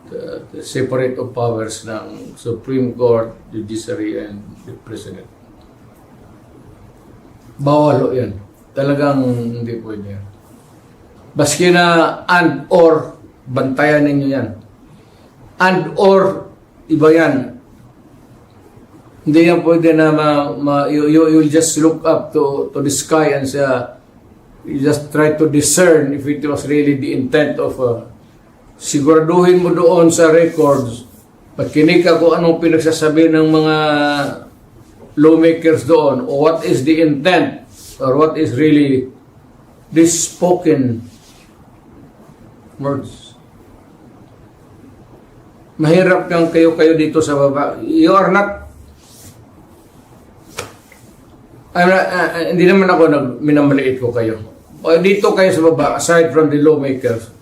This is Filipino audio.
the separate of powers ng Supreme Court, Judiciary, and the President. Bawal yan. Talagang hindi pwede yan. Baski na and or, bantayan ninyo yan. And or, iba yan. Hindi yan pwede na you'll just look up to the sky and say, you just try to discern if it was really the intent of siguraduhin mo doon sa records, pagkinig ka kung anong pinagsasabi ng mga lawmakers doon, o what is the intent or what is really this spoken words. Mahirap kang kayo dito sa baba. You are not, hindi naman ako minamaliit ko kayo. O dito kayo sa baba, aside from the lawmakers,